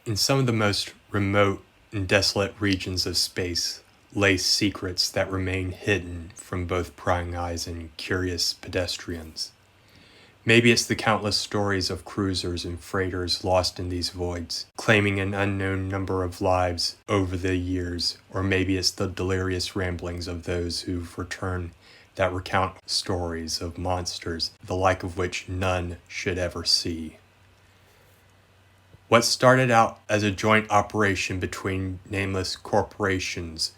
In some of the most remote and desolate regions of space lay secrets that remain hidden from both prying eyes and curious pedestrians. Maybe it's the countless stories of cruisers and freighters lost in these voids, claiming an unknown number of lives over the years, or maybe it's the delirious ramblings of those who've returned that recount stories of monsters, the like of which none should ever see. What started out as a joint operation between nameless corporations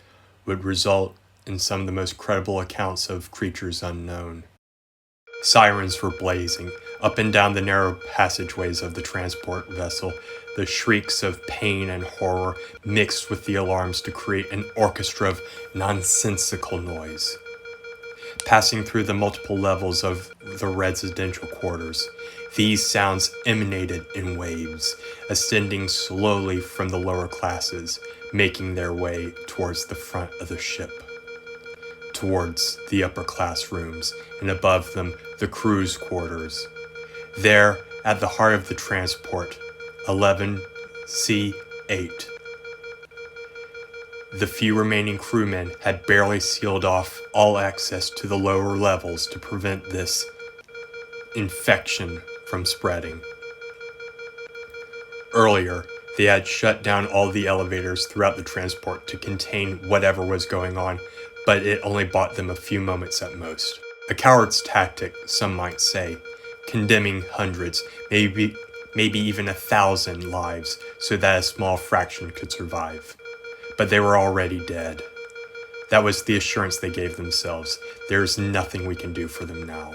would result in some of the most credible accounts of creatures unknown. Sirens were blazing up and down the narrow passageways of the transport vessel, the shrieks of pain and horror mixed with the alarms to create an orchestra of nonsensical noise. Passing through the multiple levels of the residential quarters, these sounds emanated in waves, ascending slowly from the lower classes, making their way towards the front of the ship, towards the upper class rooms, and above them the crew's quarters. There, at the heart of the transport, 11C8. The few remaining crewmen had barely sealed off all access to the lower levels to prevent this infection from spreading. Earlier, they had shut down all the elevators throughout the transport to contain whatever was going on, but it only bought them a few moments at most. A coward's tactic, some might say, condemning hundreds, maybe even 1,000 lives so that a small fraction could survive. But they were already dead. That was the assurance they gave themselves. There is nothing we can do for them now.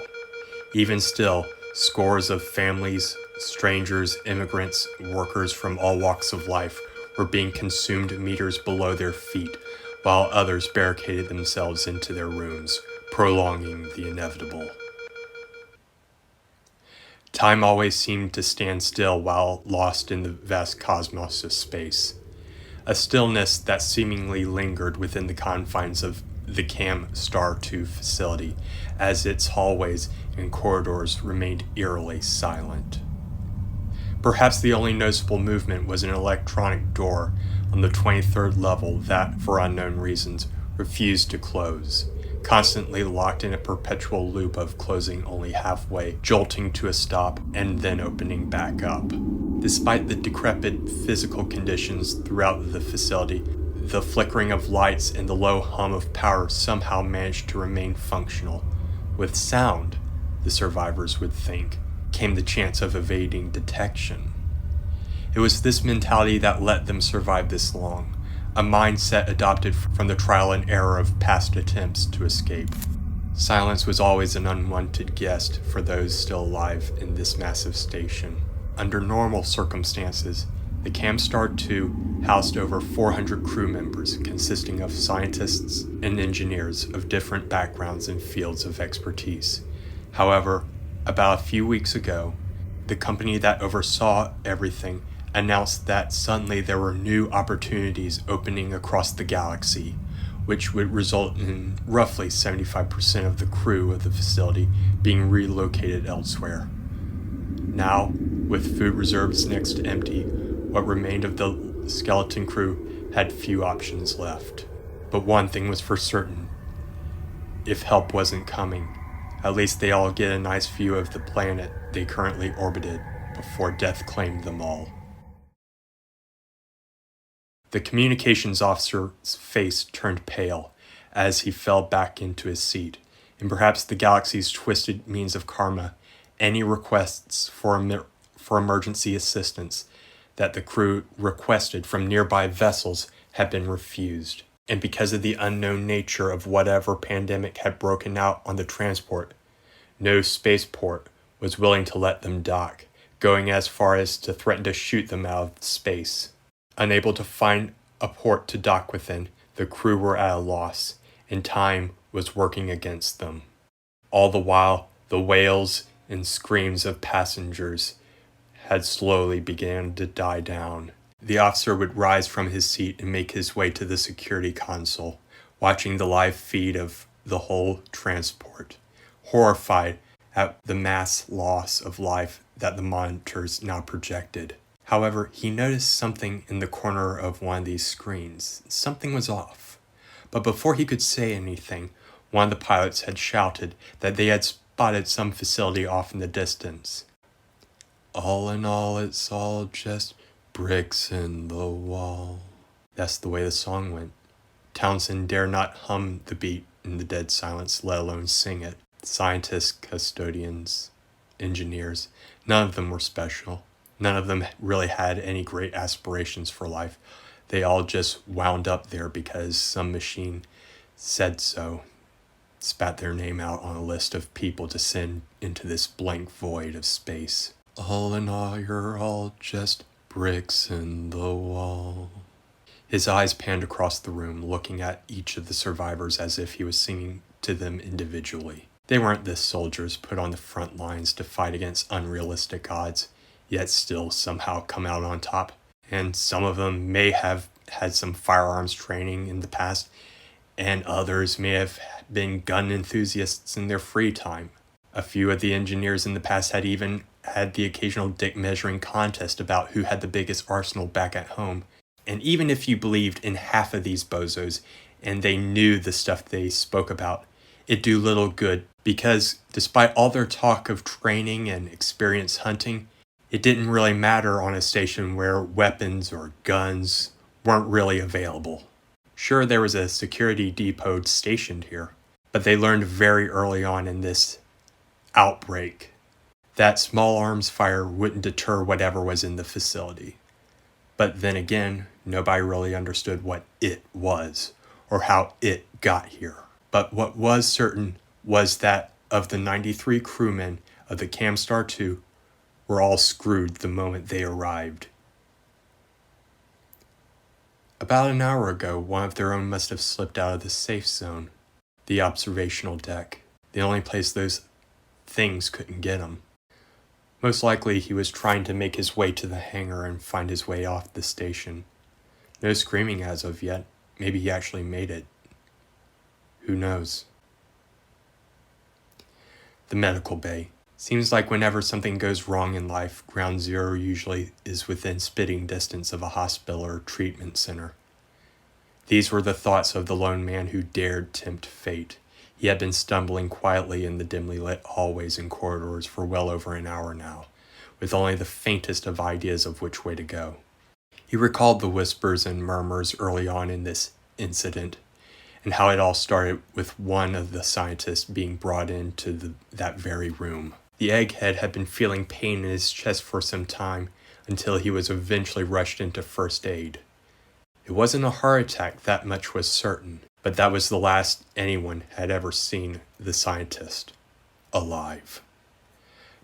Even still, scores of families, strangers, immigrants, workers from all walks of life were being consumed meters below their feet, while others barricaded themselves into their rooms, prolonging the inevitable. Time always seemed to stand still while lost in the vast cosmos of space. A stillness that seemingly lingered within the confines of the Cam Star 2 facility, as its hallways and corridors remained eerily silent. Perhaps the only noticeable movement was an electronic door on the 23rd level that, for unknown reasons, refused to close, constantly locked in a perpetual loop of closing only halfway, jolting to a stop, and then opening back up. Despite the decrepit physical conditions throughout the facility, the flickering of lights and the low hum of power somehow managed to remain functional. With sound, the survivors would think, came the chance of evading detection. It was this mentality that let them survive this long, a mindset adopted from the trial and error of past attempts to escape. Silence was always an unwanted guest for those still alive in this massive station. Under normal circumstances, the Camstar 2 housed over 400 crew members consisting of scientists and engineers of different backgrounds and fields of expertise. However, about a few weeks ago, the company that oversaw everything announced that suddenly there were new opportunities opening across the galaxy, which would result in roughly 75% of the crew of the facility being relocated elsewhere. Now, with food reserves next to empty, what remained of the skeleton crew had few options left. But one thing was for certain. If help wasn't coming, at least they all get a nice view of the planet they currently orbited before death claimed them all. The communications officer's face turned pale as he fell back into his seat, and perhaps the galaxy's twisted means of karma, any requests for emergency assistance that the crew requested from nearby vessels had been refused. And because of the unknown nature of whatever pandemic had broken out on the transport, no spaceport was willing to let them dock, going as far as to threaten to shoot them out of space. Unable to find a port to dock within, the crew were at a loss, and time was working against them. All the while, the wails and screams of passengers had slowly began to die down. The officer would rise from his seat and make his way to the security console, watching the live feed of the whole transport, horrified at the mass loss of life that the monitors now projected. However, he noticed something in the corner of one of these screens. Something was off. But before he could say anything, one of the pilots had shouted that they had spotted some facility off in the distance. All in all, it's all just bricks in the wall. That's the way the song went. Townsend dare not hum the beat in the dead silence, let alone sing it. Scientists, custodians, engineers, none of them were special. None of them really had any great aspirations for life. They all just wound up there because some machine said so, spat their name out on a list of people to send into this blank void of space. All in all, you're all just bricks in the wall. His eyes panned across the room, looking at each of the survivors as if he was singing to them individually. They weren't the soldiers put on the front lines to fight against unrealistic odds, yet still somehow come out on top. And some of them may have had some firearms training in the past, and others may have been gun enthusiasts in their free time. A few of the engineers in the past had even had the occasional dick measuring contest about who had the biggest arsenal back at home. And even if you believed in half of these bozos, and they knew the stuff they spoke about, it'd do little good, because despite all their talk of training and experience hunting, it didn't really matter on a station where weapons or guns weren't really available. Sure, there was a security depot stationed here, but they learned very early on in this outbreak that small arms fire wouldn't deter whatever was in the facility. But then again, nobody really understood what it was or how it got here. But what was certain was that of the 93 crewmen of the Camstar 2 were all screwed the moment they arrived. About an hour ago, one of their own must have slipped out of the safe zone, the observational deck, the only place those things couldn't get him. Most likely he was trying to make his way to the hangar and find his way off the station. No screaming as of yet. Maybe he actually made it. Who knows? The medical bay. Seems like whenever something goes wrong in life, Ground Zero usually is within spitting distance of a hospital or treatment center. These were the thoughts of the lone man who dared tempt fate. He had been stumbling quietly in the dimly lit hallways and corridors for well over an hour now, with only the faintest of ideas of which way to go. He recalled the whispers and murmurs early on in this incident, and how it all started with one of the scientists being brought into that very room. The egghead had been feeling pain in his chest for some time until he was eventually rushed into first aid. It wasn't a heart attack, that much was certain, but that was the last anyone had ever seen the scientist alive.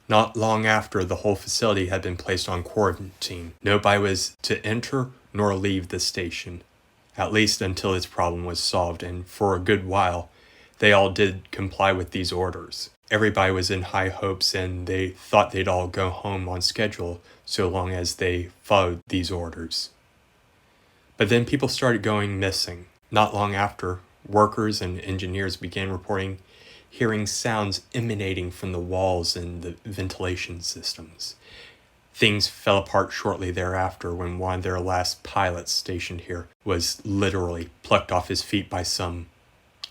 Not long after, the whole facility had been placed on quarantine. Nobody was to enter nor leave the station, at least until its problem was solved, and for a good while, they all did comply with these orders. Everybody was in high hopes, and they thought they'd all go home on schedule so long as they followed these orders. But then people started going missing. Not long after, workers and engineers began reporting hearing sounds emanating from the walls and the ventilation systems. Things fell apart shortly thereafter when one of their last pilots stationed here was literally plucked off his feet by some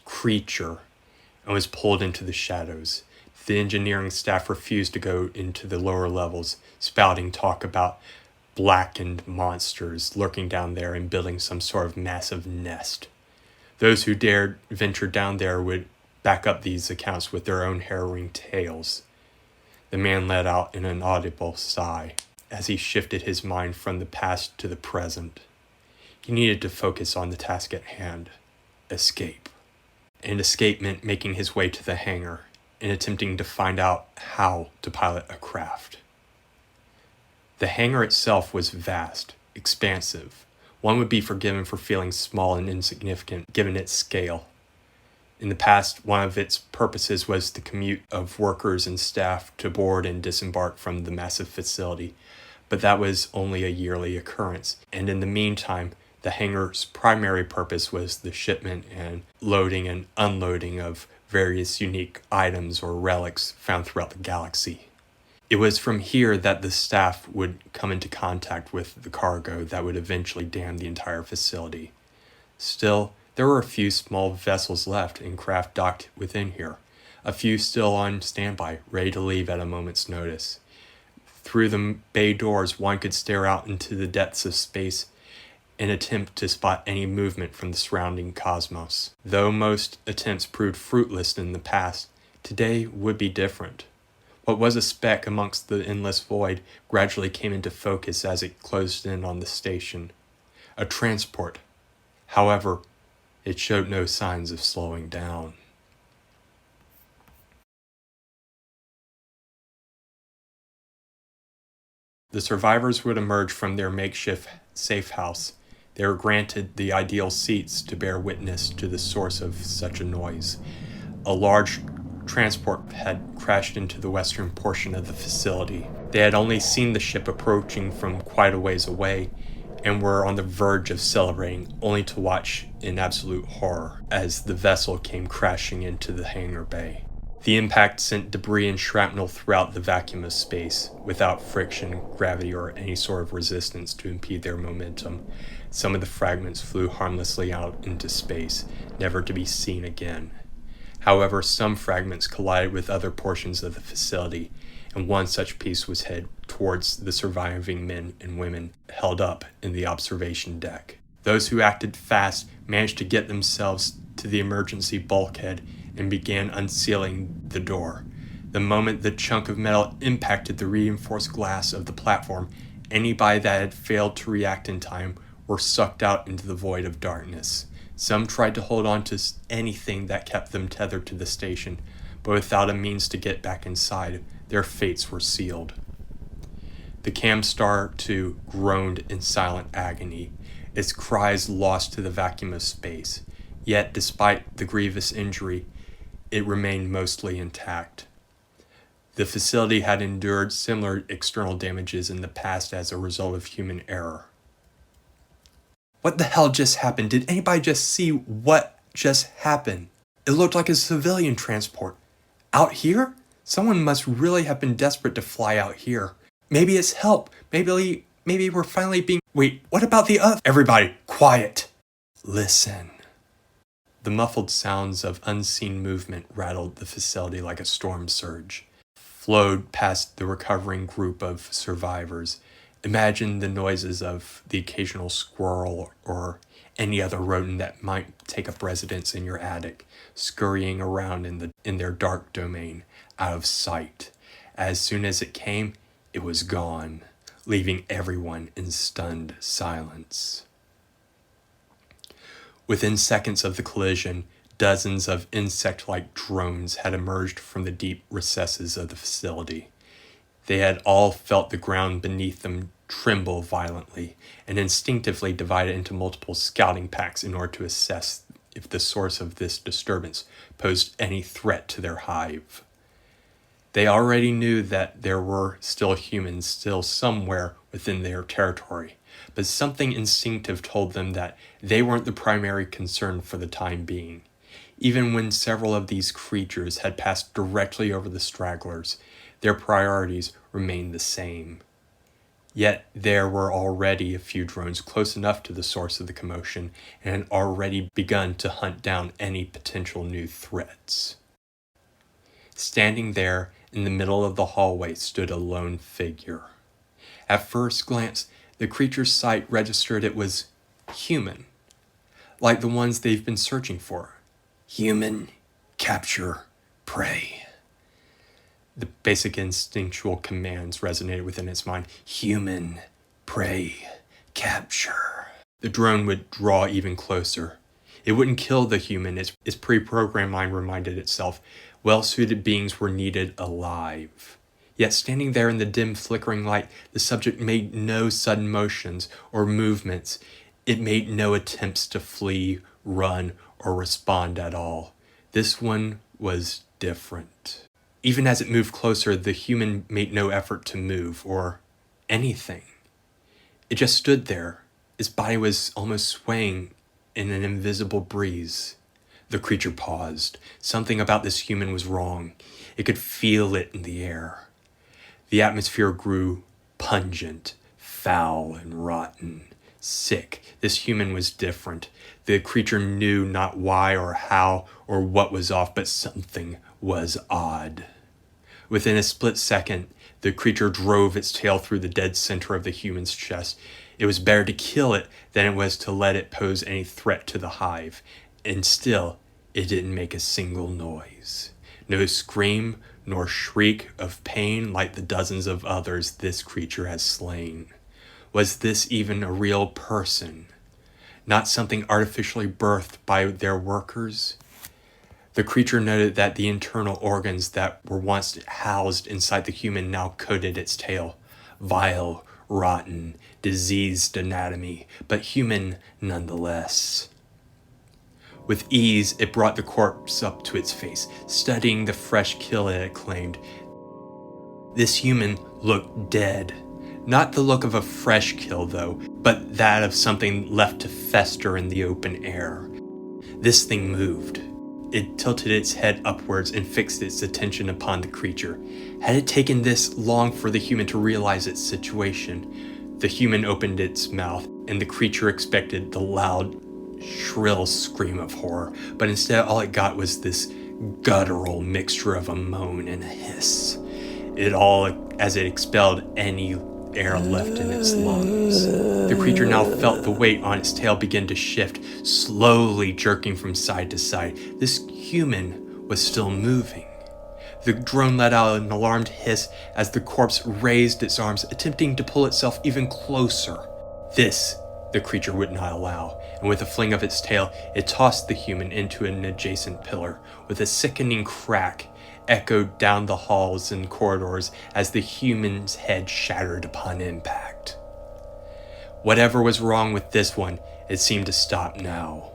creature and was pulled into the shadows. The engineering staff refused to go into the lower levels, spouting talk about blackened monsters lurking down there and building some sort of massive nest. Those who dared venture down there would back up these accounts with their own harrowing tales. The man let out an inaudible sigh as he shifted his mind from the past to the present. He needed to focus on the task at hand: escape. And escape meant making his way to the hangar and attempting to find out how to pilot a craft. The hangar itself was vast, expansive. One would be forgiven for feeling small and insignificant given its scale. In the past, one of its purposes was the commute of workers and staff to board and disembark from the massive facility, but that was only a yearly occurrence, and in the meantime, the hangar's primary purpose was the shipment and loading and unloading of various unique items or relics found throughout the galaxy. It was from here that the staff would come into contact with the cargo that would eventually dam the entire facility. Still, there were a few small vessels left and craft docked within here, a few still on standby, ready to leave at a moment's notice. Through the bay doors, one could stare out into the depths of space and attempt to spot any movement from the surrounding cosmos. Though most attempts proved fruitless in the past, today would be different. What was a speck amongst the endless void gradually came into focus as it closed in on the station. A transport. However, it showed no signs of slowing down. The survivors would emerge from their makeshift safe house. They were granted the ideal seats to bear witness to the source of such a noise. A large transport had crashed into the western portion of the facility. They had only seen the ship approaching from quite a ways away and were on the verge of celebrating, only to watch in absolute horror as the vessel came crashing into the hangar bay. The impact sent debris and shrapnel throughout the vacuum of space, without friction, gravity, or any sort of resistance to impede their momentum. Some of the fragments flew harmlessly out into space, never to be seen again. However, some fragments collided with other portions of the facility, and one such piece was headed towards the surviving men and women held up in the observation deck. Those who acted fast managed to get themselves to the emergency bulkhead and began unsealing the door. The moment the chunk of metal impacted the reinforced glass of the platform, anybody that had failed to react in time were sucked out into the void of darkness. Some tried to hold on to anything that kept them tethered to the station, but without a means to get back inside, their fates were sealed. The Camstar 2 groaned in silent agony, its cries lost to the vacuum of space. Yet, despite the grievous injury, it remained mostly intact. The facility had endured similar external damages in the past as a result of human error. What the hell just happened? Did anybody just see what just happened? It looked like a civilian transport. Out here? Someone must really have been desperate to fly out here. Maybe it's help. Maybe we're finally being... Wait, what about the other... Everybody, quiet. Listen. The muffled sounds of unseen movement rattled the facility like a storm surge, flowed past the recovering group of survivors. Imagine the noises of the occasional squirrel or any other rodent that might take up residence in your attic, scurrying around in their dark domain, out of sight. As soon as it came, it was gone, leaving everyone in stunned silence. Within seconds of the collision, dozens of insect-like drones had emerged from the deep recesses of the facility. They had all felt the ground beneath them tremble violently and instinctively divided into multiple scouting packs in order to assess if the source of this disturbance posed any threat to their hive. They already knew that there were still humans still somewhere within their territory, but something instinctive told them that they weren't the primary concern for the time being. Even when several of these creatures had passed directly over the stragglers, their priorities remained the same. Yet there were already a few drones close enough to the source of the commotion and had already begun to hunt down any potential new threats. Standing there in the middle of the hallway stood a lone figure. At first glance, the creature's sight registered it was human, like the ones they've been searching for. Human, capture, prey. The basic instinctual commands resonated within its mind. Human, prey, capture. The drone would draw even closer. It wouldn't kill the human, its pre-programmed mind reminded itself. Well-suited beings were needed alive. Yet standing there in the dim flickering light, the subject made no sudden motions or movements. It made no attempts to flee, run, or respond at all. This one was different. Even as it moved closer, the human made no effort to move or anything. It just stood there. Its body was almost swaying in an invisible breeze. The creature paused. Something about this human was wrong. It could feel it in the air. The atmosphere grew pungent, foul, and rotten. Sick. This human was different. The creature knew not why or how or what was off, but something was odd. Within a split second, the creature drove its tail through the dead center of the human's chest. It was better to kill it than it was to let it pose any threat to the hive. And still, it didn't make a single noise. No scream nor shriek of pain like the dozens of others this creature has slain. Was this even a real person? Not something artificially birthed by their workers? The creature noted that the internal organs that were once housed inside the human now coated its tail. Vile, rotten, diseased anatomy, but human nonetheless. With ease, it brought the corpse up to its face, studying the fresh kill it had claimed. This human looked dead. Not the look of a fresh kill, though, but that of something left to fester in the open air. This thing moved. It tilted its head upwards and fixed its attention upon the creature. Had it taken this long for the human to realize its situation? The human opened its mouth, and the creature expected the loud, shrill scream of horror, but instead all it got was this guttural mixture of a moan and a hiss. It all as it expelled any air left in its lungs. The creature now felt the weight on its tail begin to shift, slowly jerking from side to side. This human was still moving. The drone let out an alarmed hiss as the corpse raised its arms, attempting to pull itself even closer. This the creature would not allow, and with a fling of its tail, it tossed the human into an adjacent pillar. With a sickening crack, echoed down the halls and corridors as the human's head shattered upon impact. Whatever was wrong with this one, it seemed to stop now.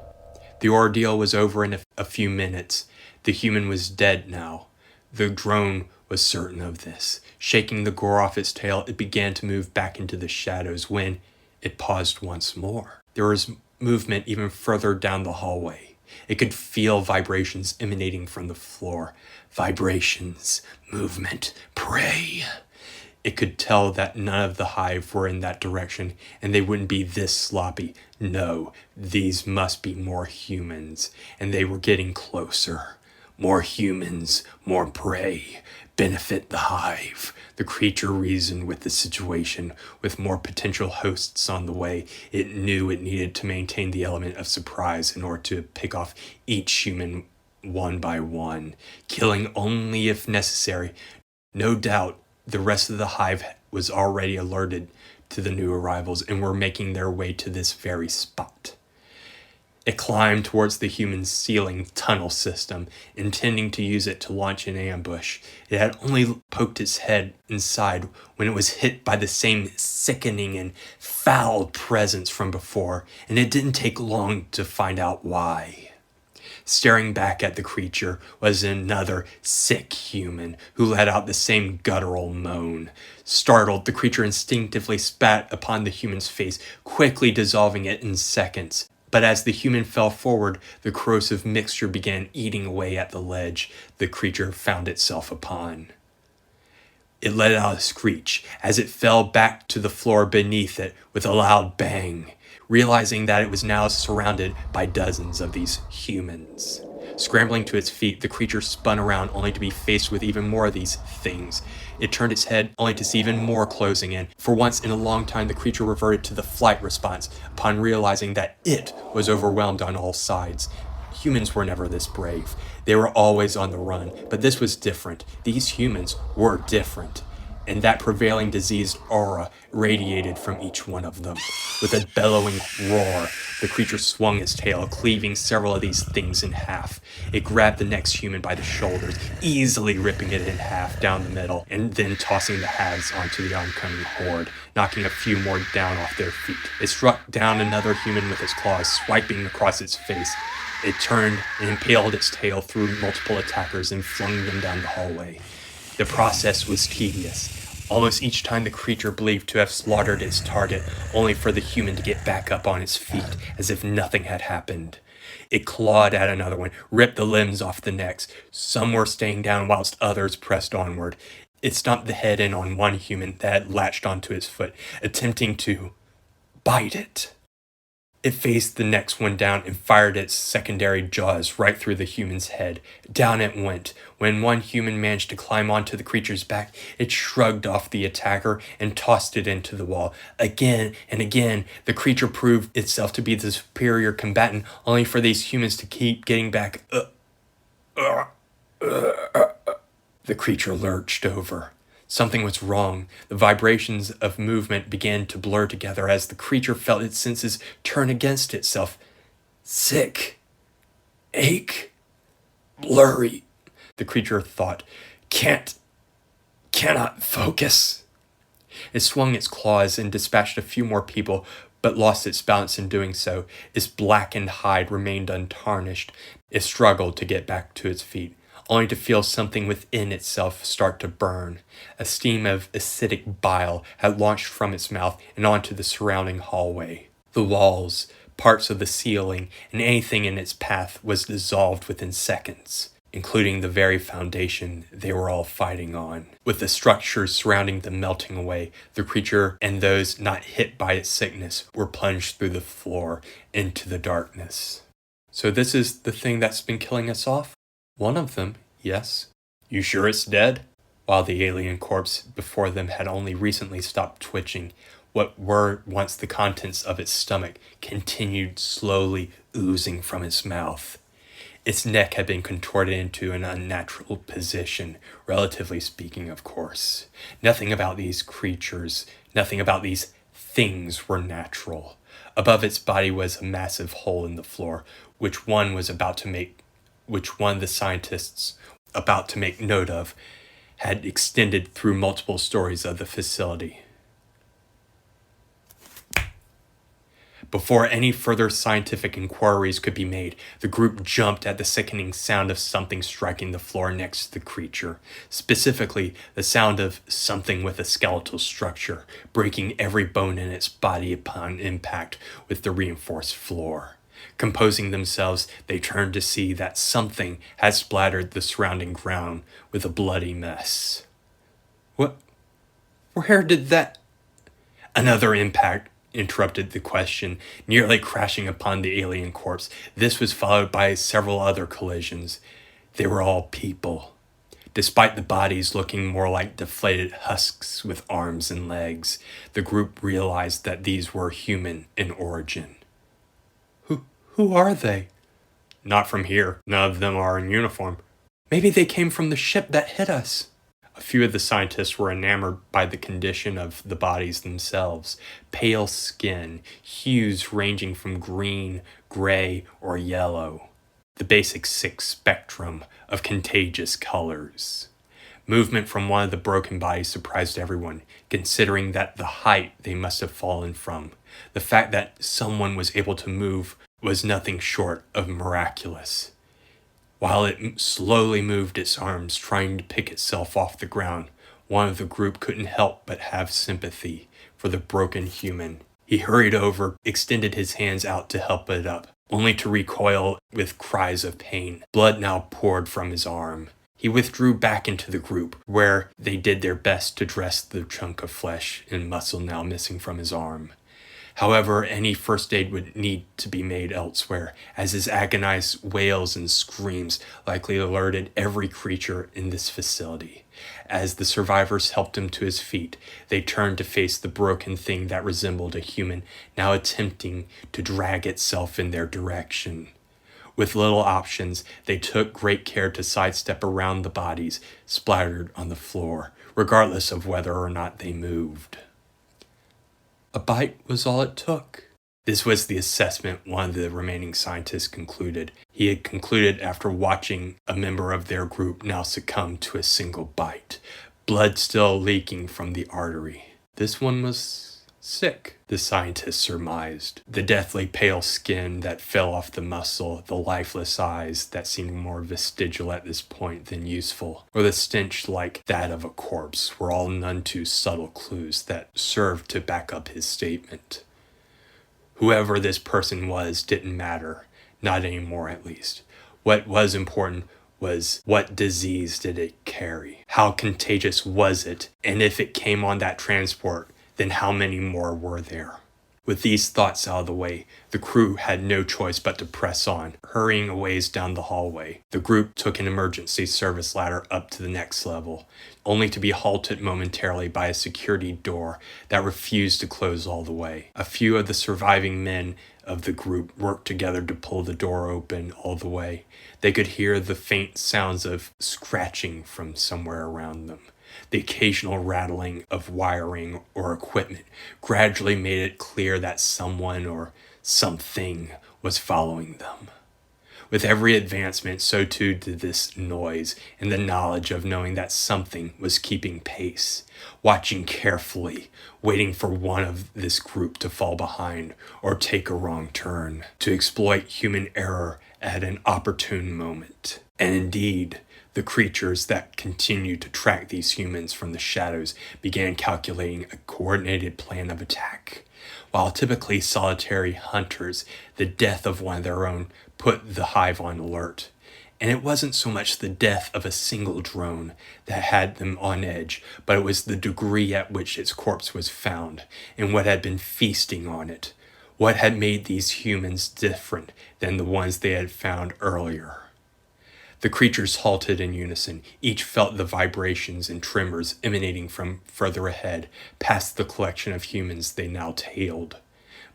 The ordeal was over in a few minutes. The human was dead now. The drone was certain of this. Shaking the gore off its tail, it began to move back into the shadows when it paused once more. There was movement even further down the hallway. It could feel vibrations emanating from the floor. Vibrations, movement, prey. It could tell that none of the hive were in that direction, and they wouldn't be this sloppy. No, these must be more humans, and they were getting closer. More humans, more prey. Benefit the hive. The creature reasoned with the situation. With more potential hosts on the way, it knew it needed to maintain the element of surprise in order to pick off each human one by one, killing only if necessary. No doubt the rest of the hive was already alerted to the new arrivals and were making their way to this very spot. It climbed towards the human ceiling tunnel system, intending to use it to launch an ambush. It had only poked its head inside when it was hit by the same sickening and foul presence from before, and it didn't take long to find out why. Staring back at the creature was another sick human who let out the same guttural moan. Startled, the creature instinctively spat upon the human's face, quickly dissolving it in seconds. But as the human fell forward, the corrosive mixture began eating away at the ledge the creature found itself upon. It let out a screech as it fell back to the floor beneath it with a loud bang, realizing that it was now surrounded by dozens of these humans. Scrambling to its feet, the creature spun around only to be faced with even more of these things. It turned its head only to see even more closing in. For once in a long time, the creature reverted to the flight response upon realizing that it was overwhelmed on all sides. Humans were never this brave. They were always on the run, but this was different. These humans were different. And that prevailing diseased aura radiated from each one of them. With a bellowing roar, the creature swung its tail, cleaving several of these things in half. It grabbed the next human by the shoulders, easily ripping it in half down the middle, and then tossing the halves onto the oncoming horde, knocking a few more down off their feet. It struck down another human with its claws, swiping across its face. It turned and impaled its tail through multiple attackers and flung them down the hallway. The process was tedious. Almost each time the creature believed to have slaughtered its target, only for the human to get back up on its feet as if nothing had happened. It clawed at another one, ripped the limbs off the necks. Some were staying down whilst others pressed onward. It stomped the head in on one human that had latched onto its foot, attempting to bite it. It faced the next one down and fired its secondary jaws right through the human's head. Down it went. When one human managed to climb onto the creature's back, it shrugged off the attacker and tossed it into the wall. Again and again, the creature proved itself to be the superior combatant, only for these humans to keep getting back. The creature lurched over. Something was wrong. The vibrations of movement began to blur together as the creature felt its senses turn against itself. Sick. Ache. Blurry. The creature thought. Cannot focus. It swung its claws and dispatched a few more people, but lost its balance in doing so. Its blackened hide remained untarnished. It struggled to get back to its feet, only to feel something within itself start to burn. A steam of acidic bile had launched from its mouth and onto the surrounding hallway. The walls, parts of the ceiling, and anything in its path was dissolved within seconds, including the very foundation they were all fighting on. With the structures surrounding them melting away, the creature and those not hit by its sickness were plunged through the floor into the darkness. So this is the thing that's been killing us off? One of them, yes. You sure it's dead? While the alien corpse before them had only recently stopped twitching, what were once the contents of its stomach continued slowly oozing from its mouth. Its neck had been contorted into an unnatural position, relatively speaking, of course. Nothing about these creatures, nothing about these things were natural. Above its body was a massive hole in the floor, which one the scientists about to make note of had extended through multiple stories of the facility. Before any further scientific inquiries could be made, the group jumped at the sickening sound of something striking the floor next to the creature, specifically the sound of something with a skeletal structure, breaking every bone in its body upon impact with the reinforced floor. Composing themselves, they turned to see that something had splattered the surrounding ground with a bloody mess. What? Where did that? Another impact interrupted the question, nearly crashing upon the alien corpse. This was followed by several other collisions. They were all people, despite the bodies looking more like deflated husks with arms and legs. The group realized that these were human in origin. Who are they? Not from here. None of them are in uniform. Maybe they came from the ship that hit us. A few of the scientists were enamored by the condition of the bodies themselves. Pale skin, hues ranging from green, gray, or yellow. The basic 6 spectrum of contagious colors. Movement from one of the broken bodies surprised everyone, considering that the height they must have fallen from. The fact that someone was able to move was nothing short of miraculous. While it slowly moved its arms, trying to pick itself off the ground, one of the group couldn't help but have sympathy for the broken human. He hurried over, extended his hands out to help it up, only to recoil with cries of pain. Blood now poured from his arm. He withdrew back into the group, where they did their best to dress the chunk of flesh and muscle now missing from his arm. However, any first aid would need to be made elsewhere, as his agonized wails and screams likely alerted every creature in this facility. As the survivors helped him to his feet, they turned to face the broken thing that resembled a human, now attempting to drag itself in their direction. With little options, they took great care to sidestep around the bodies splattered on the floor, regardless of whether or not they moved. A bite was all it took. This was the assessment one of the remaining scientists concluded. He had concluded after watching a member of their group now succumb to a single bite, blood still leaking from the artery. This one was sick, the scientists surmised. The deathly pale skin that fell off the muscle, the lifeless eyes that seemed more vestigial at this point than useful, or the stench like that of a corpse were all none too subtle clues that served to back up his statement. Whoever this person was didn't matter, not anymore at least. What was important was, what disease did it carry? How contagious was it? And if it came on that transport, then how many more were there? With these thoughts out of the way, the crew had no choice but to press on, hurrying a ways down the hallway. The group took an emergency service ladder up to the next level, only to be halted momentarily by a security door that refused to close all the way. A few of the surviving men of the group worked together to pull the door open all the way. They could hear the faint sounds of scratching from somewhere around them. The occasional rattling of wiring or equipment gradually made it clear that someone or something was following them. With every advancement, so too did this noise and the knowledge of knowing that something was keeping pace, watching carefully, waiting for one of this group to fall behind or take a wrong turn, to exploit human error at an opportune moment. And indeed, the creatures that continued to track these humans from the shadows began calculating a coordinated plan of attack. While typically solitary hunters, the death of one of their own put the hive on alert. And it wasn't so much the death of a single drone that had them on edge, but it was the degree at which its corpse was found and what had been feasting on it. What had made these humans different than the ones they had found earlier? The creatures halted in unison. Each felt the vibrations and tremors emanating from further ahead, past the collection of humans they now tailed.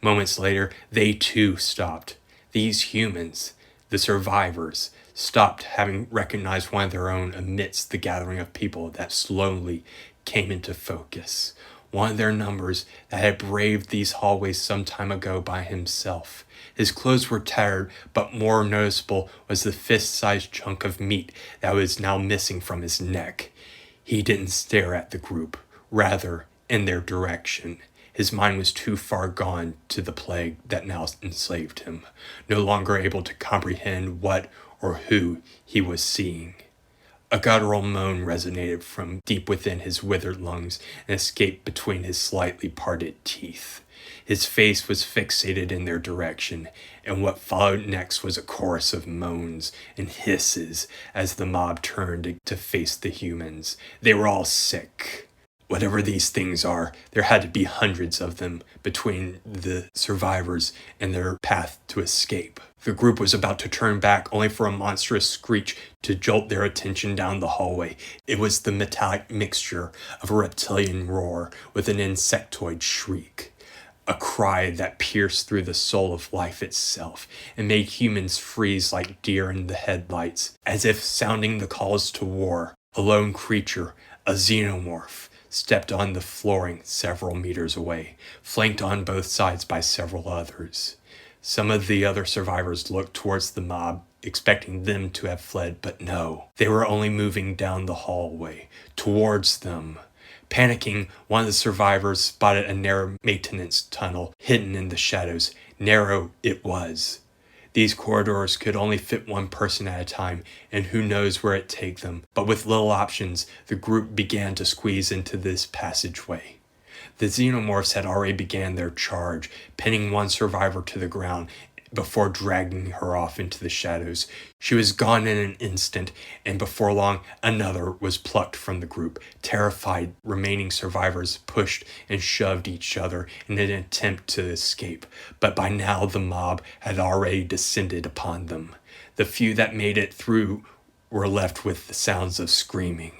Moments later, they too stopped. These humans, the survivors, stopped, having recognized one of their own amidst the gathering of people that slowly came into focus. One of their numbers that had braved these hallways some time ago by himself. His clothes were tattered, but more noticeable was the fist-sized chunk of meat that was now missing from his neck. He didn't stare at the group, rather, in their direction. His mind was too far gone to the plague that now enslaved him, no longer able to comprehend what or who he was seeing. A guttural moan resonated from deep within his withered lungs and escaped between his slightly parted teeth. His face was fixated in their direction, and what followed next was a chorus of moans and hisses as the mob turned to face the humans. They were all sick. Whatever these things are, there had to be hundreds of them between the survivors and their path to escape. The group was about to turn back, only for a monstrous screech to jolt their attention down the hallway. It was the metallic mixture of a reptilian roar with an insectoid shriek. A cry that pierced through the soul of life itself and made humans freeze like deer in the headlights, as if sounding the calls to war. A lone creature, a xenomorph, stepped on the flooring several meters away, flanked on both sides by several others. Some of the other survivors looked towards the mob, expecting them to have fled, but no. They were only moving down the hallway, towards them. Panicking, one of the survivors spotted a narrow maintenance tunnel hidden in the shadows. Narrow it was. These corridors could only fit one person at a time, and who knows where it'd take them. But with little options, the group began to squeeze into this passageway. The Xenomorphs had already began their charge, pinning one survivor to the ground before dragging her off into the shadows. She was gone in an instant, and before long, another was plucked from the group. Terrified, remaining survivors pushed and shoved each other in an attempt to escape, but by now the mob had already descended upon them. The few that made it through were left with the sounds of screaming.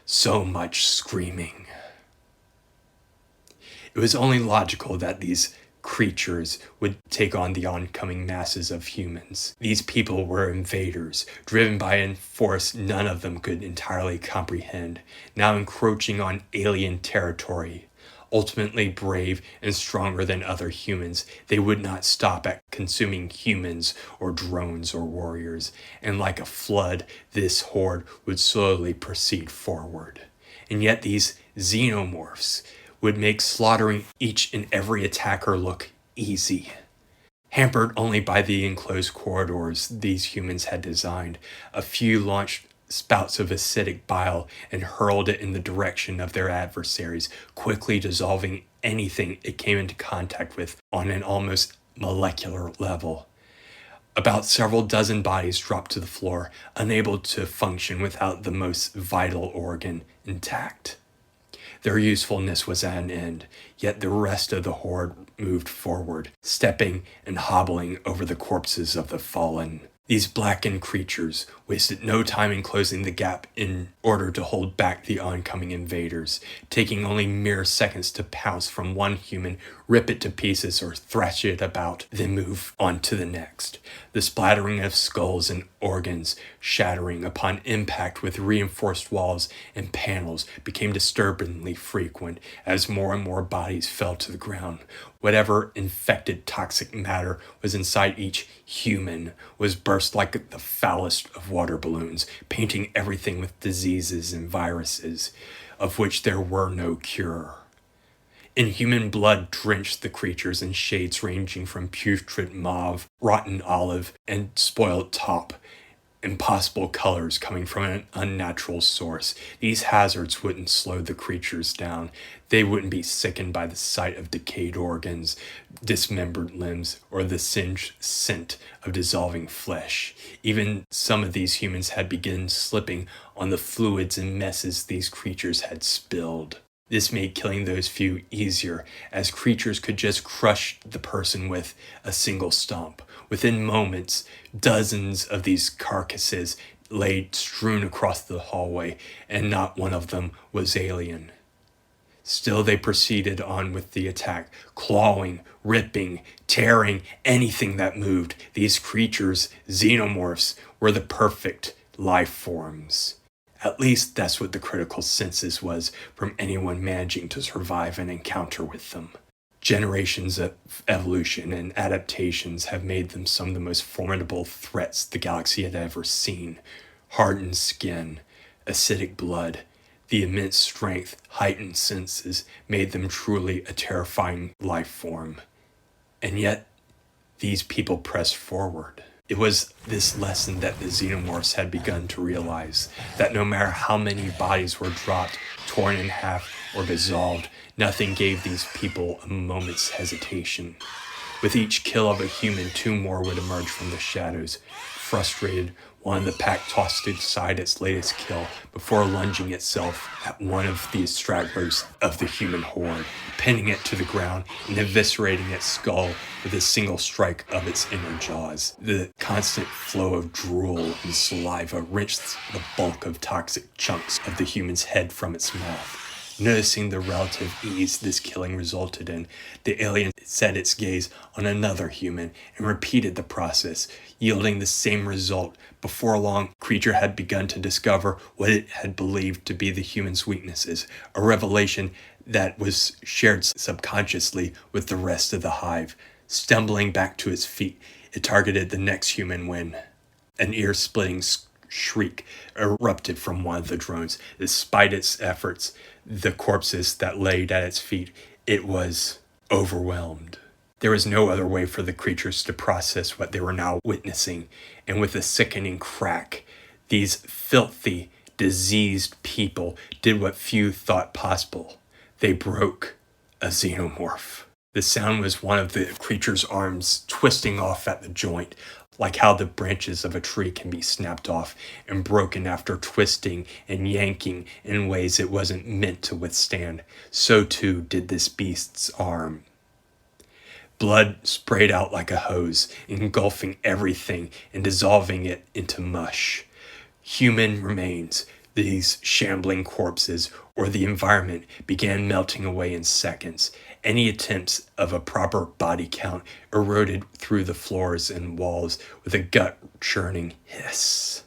So much screaming. It was only logical that these creatures would take on the oncoming masses of humans. These people were invaders, driven by a force none of them could entirely comprehend, now encroaching on alien territory. Ultimately brave and stronger than other humans, they would not stop at consuming humans or drones or warriors, and like a flood, this horde would slowly proceed forward. And yet these xenomorphs would make slaughtering each and every attacker look easy. Hampered only by the enclosed corridors these humans had designed, a few launched spouts of acidic bile and hurled it in the direction of their adversaries, quickly dissolving anything it came into contact with on an almost molecular level. About several dozen bodies dropped to the floor, unable to function without the most vital organ intact. Their usefulness was at an end, yet the rest of the horde moved forward, stepping and hobbling over the corpses of the fallen. These blackened creatures wasted no time in closing the gap in order to hold back the oncoming invaders, taking only mere seconds to pounce from one human, rip it to pieces, or thrash it about, then move on to the next. The splattering of skulls and organs shattering upon impact with reinforced walls and panels became disturbingly frequent as more and more bodies fell to the ground. Whatever infected toxic matter was inside each human was burst like the foulest of water balloons, painting everything with diseases and viruses, of which there were no cure. Inhuman blood drenched the creatures in shades ranging from putrid mauve, rotten olive, and spoiled taupe, impossible colors coming from an unnatural source. These hazards wouldn't slow the creatures down. They wouldn't be sickened by the sight of decayed organs, dismembered limbs, or the singed scent of dissolving flesh. Even some of these humans had begun slipping on the fluids and messes these creatures had spilled. This made killing those few easier, as creatures could just crush the person with a single stomp. Within moments, dozens of these carcasses lay strewn across the hallway, and not one of them was alien. Still they proceeded on with the attack, clawing, ripping, tearing anything that moved. These creatures, xenomorphs, were the perfect life forms. At least that's what the critical census was from anyone managing to survive an encounter with them. Generations of evolution and adaptations have made them some of the most formidable threats the galaxy had ever seen. Hardened skin, acidic blood, the immense strength, heightened senses made them truly a terrifying life form. And yet, these people pressed forward. It was this lesson that the Xenomorphs had begun to realize, that no matter how many bodies were dropped, torn in half, or dissolved, nothing gave these people a moment's hesitation. With each kill of a human, two more would emerge from the shadows. Frustrated, one of the pack tossed aside its latest kill before lunging itself at one of the stragglers of the human horde, pinning it to the ground and eviscerating its skull with a single strike of its inner jaws. The constant flow of drool and saliva wrenched the bulk of toxic chunks of the human's head from its mouth. Noticing the relative ease this killing resulted in, the alien set its gaze on another human and repeated the process, yielding the same result. Before long, the creature had begun to discover what it had believed to be the human's weaknesses, a revelation that was shared subconsciously with the rest of the hive. Stumbling back to its feet, it targeted the next human when an ear-splitting shriek erupted from one of the drones. Despite its efforts, the corpses that laid at its feet, it was overwhelmed. There was no other way for the creatures to process what they were now witnessing, and with a sickening crack, these filthy, diseased people did what few thought possible. They broke a xenomorph. The sound was one of the creature's arms twisting off at the joint, like how the branches of a tree can be snapped off and broken after twisting and yanking in ways it wasn't meant to withstand. So too did this beast's arm. Blood sprayed out like a hose, engulfing everything and dissolving it into mush. Human remains, these shambling corpses, or the environment began melting away in seconds. Any attempts of a proper body count eroded through the floors and walls with a gut-churning hiss.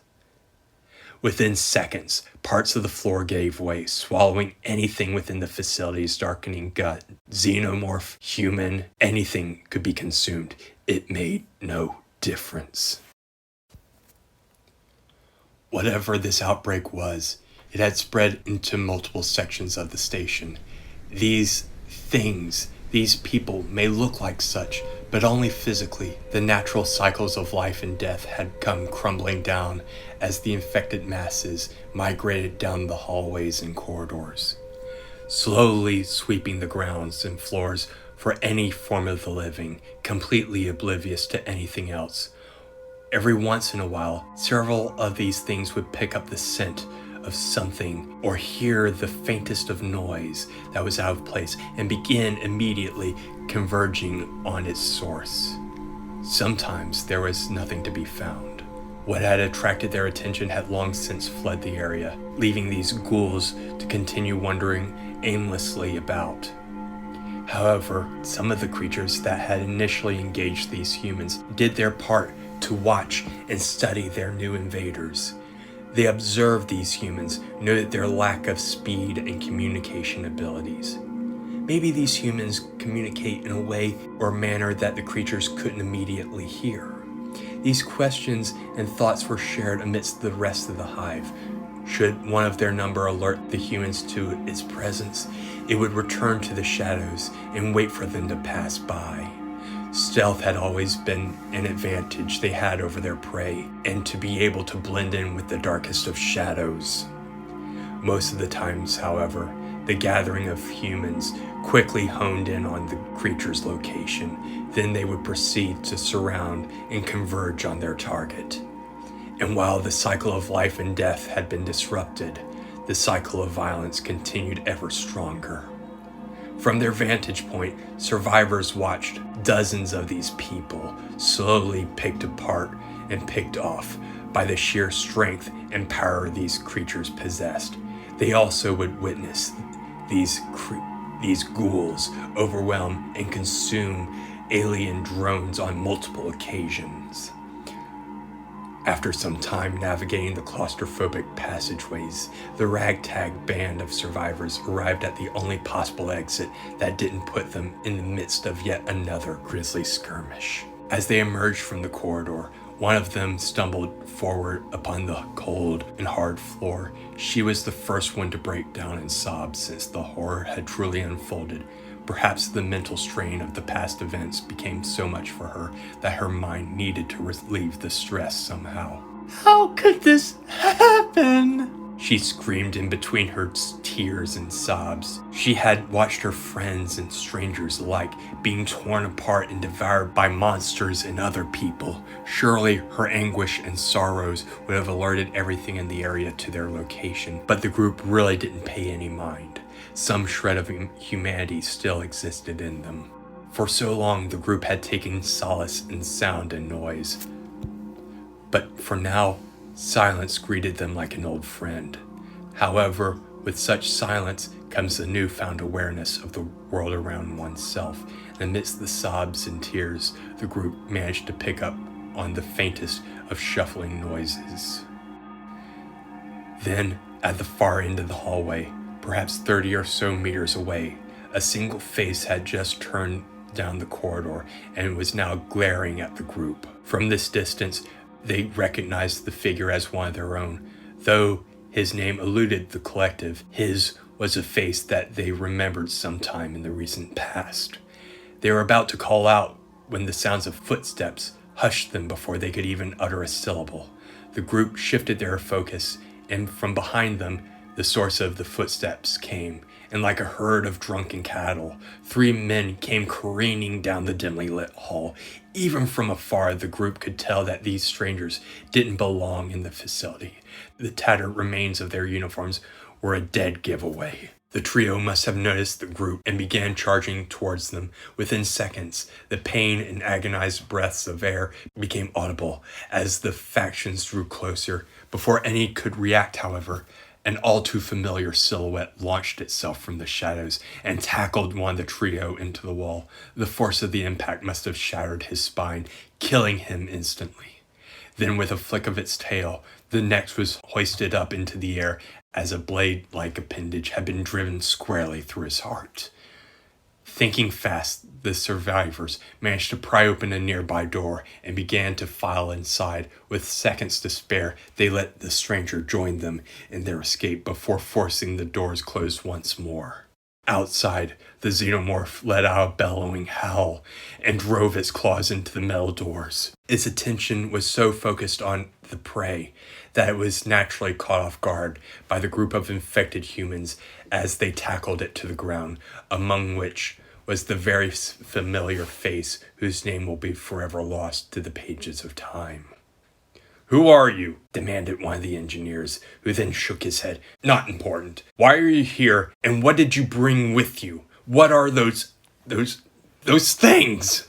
Within seconds, parts of the floor gave way, swallowing anything within the facility's darkening gut. Xenomorph, human, anything could be consumed. It made no difference. Whatever this outbreak was, it had spread into multiple sections of the station. These things, these people may look like such, but only physically. The natural cycles of life and death had come crumbling down as the infected masses migrated down the hallways and corridors, slowly sweeping the grounds and floors for any form of the living, completely oblivious to anything else. Every once in a while, several of these things would pick up the scent of something or hear the faintest of noise that was out of place and begin immediately converging on its source. Sometimes there was nothing to be found. What had attracted their attention had long since fled the area, leaving these ghouls to continue wandering aimlessly about. However, some of the creatures that had initially engaged these humans did their part to watch and study their new invaders. They observed these humans, noted their lack of speed and communication abilities. Maybe these humans communicate in a way or manner that the creatures couldn't immediately hear. These questions and thoughts were shared amidst the rest of the hive. Should one of their number alert the humans to its presence, it would return to the shadows and wait for them to pass by. Stealth had always been an advantage they had over their prey, and to be able to blend in with the darkest of shadows. Most of the times, however, the gathering of humans quickly honed in on the creature's location. Then they would proceed to surround and converge on their target. And while the cycle of life and death had been disrupted, the cycle of violence continued ever stronger. From their vantage point, survivors watched dozens of these people slowly picked apart and picked off by the sheer strength and power these creatures possessed. They also would witness these ghouls overwhelm and consume alien drones on multiple occasions. After some time navigating the claustrophobic passageways, the ragtag band of survivors arrived at the only possible exit that didn't put them in the midst of yet another grisly skirmish. As they emerged from the corridor, one of them stumbled forward upon the cold and hard floor. She was the first one to break down in sobs since the horror had truly unfolded. Perhaps the mental strain of the past events became so much for her that her mind needed to relieve the stress somehow. "How could this happen?" she screamed in between her tears and sobs. She had watched her friends and strangers alike being torn apart and devoured by monsters and other people. Surely her anguish and sorrows would have alerted everything in the area to their location, but the group really didn't pay any mind. Some shred of humanity still existed in them. For so long, the group had taken solace in sound and noise. But for now, silence greeted them like an old friend. However, with such silence comes a newfound awareness of the world around oneself. And amidst the sobs and tears, the group managed to pick up on the faintest of shuffling noises. Then, at the far end of the hallway, perhaps 30 or so meters away, a single face had just turned down the corridor and was now glaring at the group. From this distance, they recognized the figure as one of their own. Though his name eluded the collective, his was a face that they remembered sometime in the recent past. They were about to call out when the sounds of footsteps hushed them before they could even utter a syllable. The group shifted their focus, and from behind them, the source of the footsteps came, and like a herd of drunken cattle, 3 men came careening down the dimly lit hall. Even from afar, the group could tell that these strangers didn't belong in the facility. The tattered remains of their uniforms were a dead giveaway. The trio must have noticed the group and began charging towards them. Within seconds, the pain and agonized breaths of air became audible as the factions drew closer. Before any could react, however, an all too familiar silhouette launched itself from the shadows and tackled one of the trio into the wall. The force of the impact must have shattered his spine, killing him instantly. Then with a flick of its tail, the next was hoisted up into the air as a blade-like appendage had been driven squarely through his heart. Thinking fast, the survivors managed to pry open a nearby door and began to file inside. With seconds to spare, they let the stranger join them in their escape before forcing the doors closed once more. Outside, the Xenomorph let out a bellowing howl and drove its claws into the metal doors. Its attention was so focused on the prey that it was naturally caught off guard by the group of infected humans as they tackled it to the ground, among which was the very familiar face whose name will be forever lost to the pages of time. "Who are you?" demanded one of the engineers, who then shook his head. "Not important. Why are you here, and what did you bring with you? What are those things?"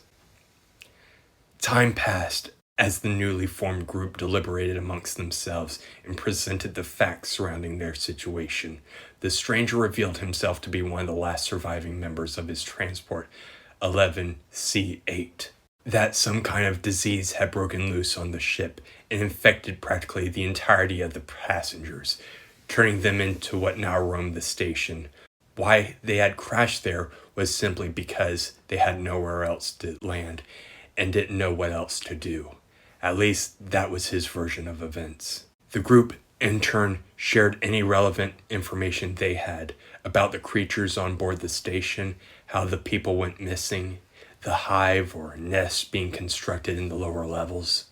Time passed as the newly formed group deliberated amongst themselves and presented the facts surrounding their situation. The stranger revealed himself to be one of the last surviving members of his transport, 11C8. That some kind of disease had broken loose on the ship and infected practically the entirety of the passengers, turning them into what now roamed the station. Why they had crashed there was simply because they had nowhere else to land and didn't know what else to do. At least that was his version of events. The group in turn shared any relevant information they had about the creatures on board the station, how the people went missing, the hive or nest being constructed in the lower levels.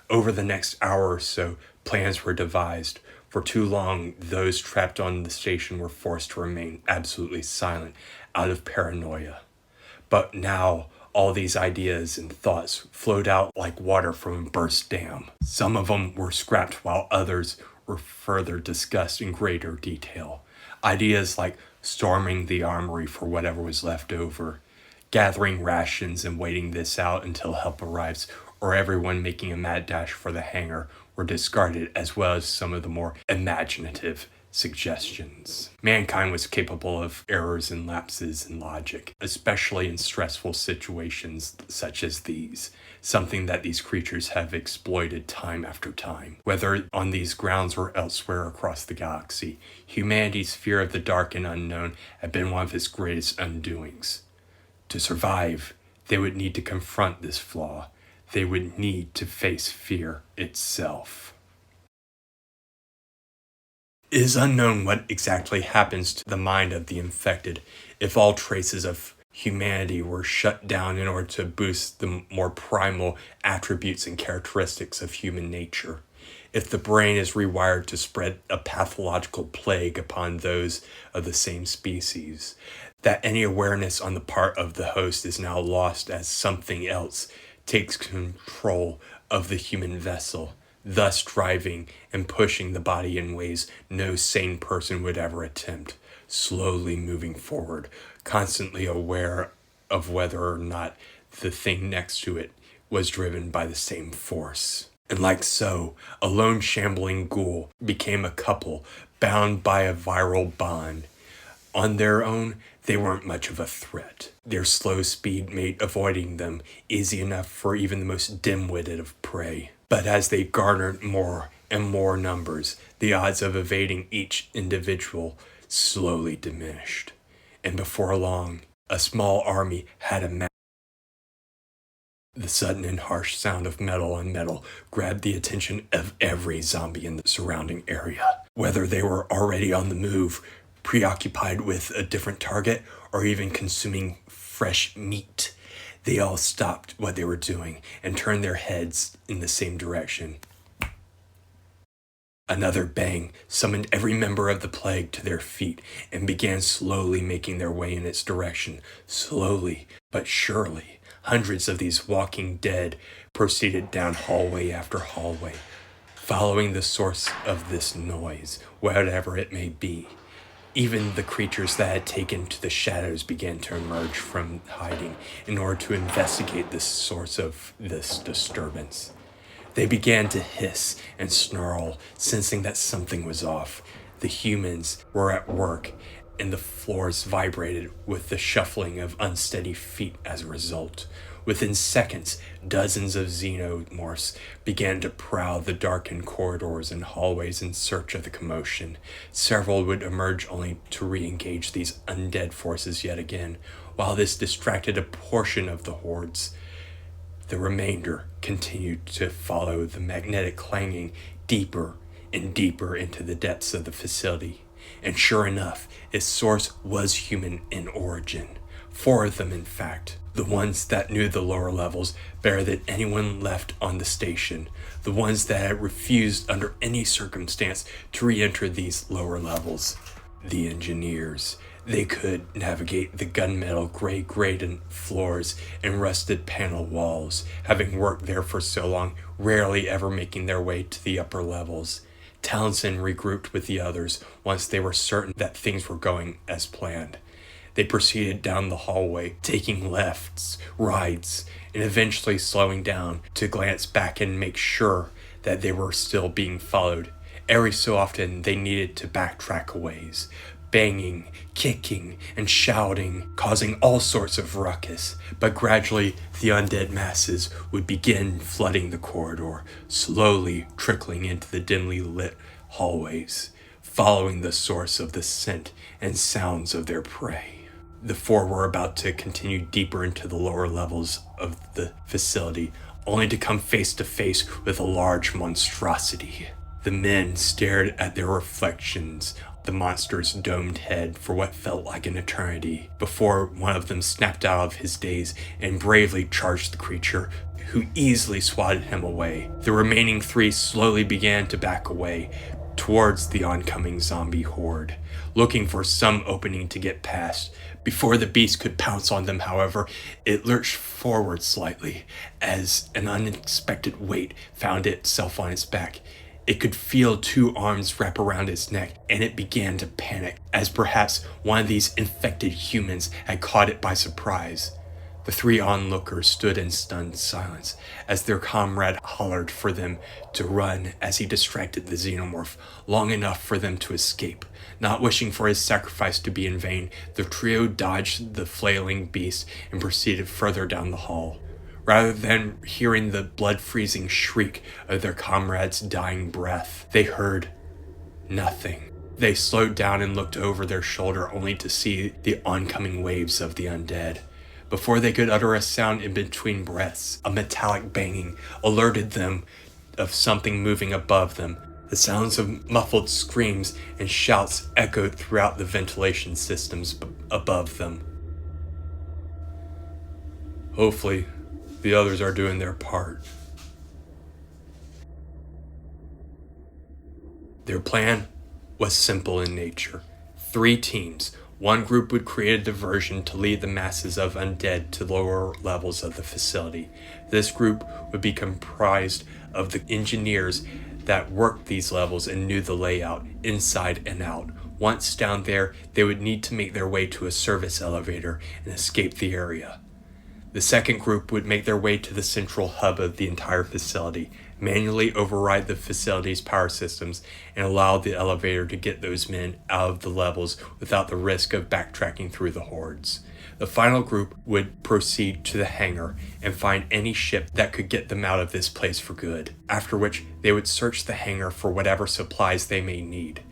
Over the next hour or so, plans were devised. For too long, those trapped on the station were forced to remain absolutely silent out of paranoia. But now, all these ideas and thoughts flowed out like water from a burst dam. Some of them were scrapped while others were further discussed in greater detail. Ideas like storming the armory for whatever was left over, gathering rations and waiting this out until help arrives, or everyone making a mad dash for the hangar were discarded, as well as some of the more imaginative suggestions. Mankind was capable of errors and lapses in logic, especially in stressful situations such as these, something that these creatures have exploited time after time. Whether on these grounds or elsewhere across the galaxy, humanity's fear of the dark and unknown had been one of its greatest undoings. To survive, they would need to confront this flaw. They would need to face fear itself. It is unknown what exactly happens to the mind of the infected if all traces of humanity were shut down in order to boost the more primal attributes and characteristics of human nature. If the brain is rewired to spread a pathological plague upon those of the same species, that any awareness on the part of the host is now lost as something else takes control of the human vessel, thus driving and pushing the body in ways no sane person would ever attempt, slowly moving forward, constantly aware of whether or not the thing next to it was driven by the same force. And like so, a lone shambling ghoul became a couple bound by a viral bond. On their own, they weren't much of a threat. Their slow speed made avoiding them easy enough for even the most dim-witted of prey. But as they garnered more and more numbers, the odds of evading each individual slowly diminished. And before long, a small army had amassed. The sudden and harsh sound of metal on metal grabbed the attention of every zombie in the surrounding area. Whether they were already on the move, preoccupied with a different target, or even consuming fresh meat, they all stopped what they were doing and turned their heads in the same direction. Another bang summoned every member of the plague to their feet and began slowly making their way in its direction. Slowly but surely, hundreds of these walking dead proceeded down hallway after hallway, following the source of this noise, whatever it may be. Even the creatures that had taken to the shadows began to emerge from hiding in order to investigate the source of this disturbance. They began to hiss and snarl, sensing that something was off. The humans were at work, and the floors vibrated with the shuffling of unsteady feet as a result. Within seconds, dozens of Xenomorphs began to prowl the darkened corridors and hallways in search of the commotion. Several would emerge only to re-engage these undead forces yet again, while this distracted a portion of the hordes. The remainder continued to follow the magnetic clanging deeper and deeper into the depths of the facility. And sure enough, its source was human in origin. 4 of them, in fact. The ones that knew the lower levels better than anyone left on the station. The ones that had refused under any circumstance to re-enter these lower levels. The engineers. They could navigate the gunmetal gray gradient floors and rusted panel walls, having worked there for so long, rarely ever making their way to the upper levels. Townsend regrouped with the others once they were certain that things were going as planned. They proceeded down the hallway, taking lefts, rights, and eventually slowing down to glance back and make sure that they were still being followed. Every so often they needed to backtrack a ways, banging, kicking, and shouting, causing all sorts of ruckus. But gradually the undead masses would begin flooding the corridor, slowly trickling into the dimly lit hallways, following the source of the scent and sounds of their prey. The four were about to continue deeper into the lower levels of the facility, only to come face to face with a large monstrosity. The men stared at their reflections, the monster's domed head, for what felt like an eternity, before one of them snapped out of his daze and bravely charged the creature, who easily swatted him away. The remaining three slowly began to back away towards the oncoming zombie horde, looking for some opening to get past. Before the beast could pounce on them, however, it lurched forward slightly as an unexpected weight found itself on its back. It could feel two arms wrap around its neck, and it began to panic, as perhaps one of these infected humans had caught it by surprise. The three onlookers stood in stunned silence as their comrade hollered for them to run as he distracted the Xenomorph long enough for them to escape. Not wishing for his sacrifice to be in vain, the trio dodged the flailing beast and proceeded further down the hall. Rather than hearing the blood-freezing shriek of their comrade's dying breath, they heard nothing. They slowed down and looked over their shoulder only to see the oncoming waves of the undead. Before they could utter a sound in between breaths, a metallic banging alerted them of something moving above them. The sounds of muffled screams and shouts echoed throughout the ventilation systems above them. Hopefully, the others are doing their part. Their plan was simple in nature. 3 teams. One group would create a diversion to lead the masses of undead to lower levels of the facility. This group would be comprised of the engineers that worked these levels and knew the layout inside and out. Once down there, they would need to make their way to a service elevator and escape the area. The second group would make their way to the central hub of the entire facility, manually override the facility's power systems, and allow the elevator to get those men out of the levels without the risk of backtracking through the hordes. The final group would proceed to the hangar and find any ship that could get them out of this place for good, after which they would search the hangar for whatever supplies they may need.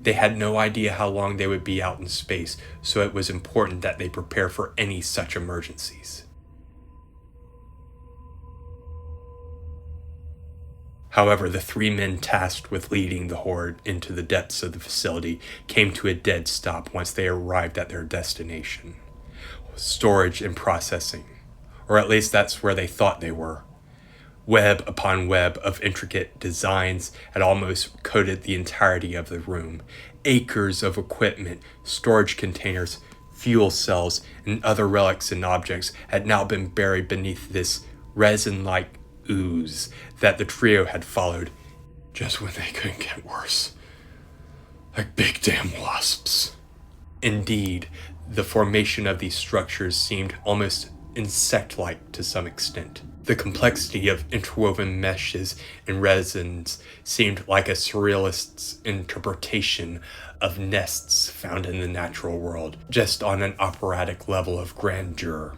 They had no idea how long they would be out in space, so it was important that they prepare for any such emergencies. However, the 3 men tasked with leading the horde into the depths of the facility came to a dead stop once they arrived at their destination. Storage and processing, or at least that's where they thought they were. Web upon web of intricate designs had almost coated the entirety of the room. Acres of equipment, storage containers, fuel cells, and other relics and objects had now been buried beneath this resin-like ooze that the trio had followed just when they couldn't get worse. Like big damn wasps. Indeed, the formation of these structures seemed almost insect-like to some extent. The complexity of interwoven meshes and resins seemed like a surrealist's interpretation of nests found in the natural world, just on an operatic level of grandeur.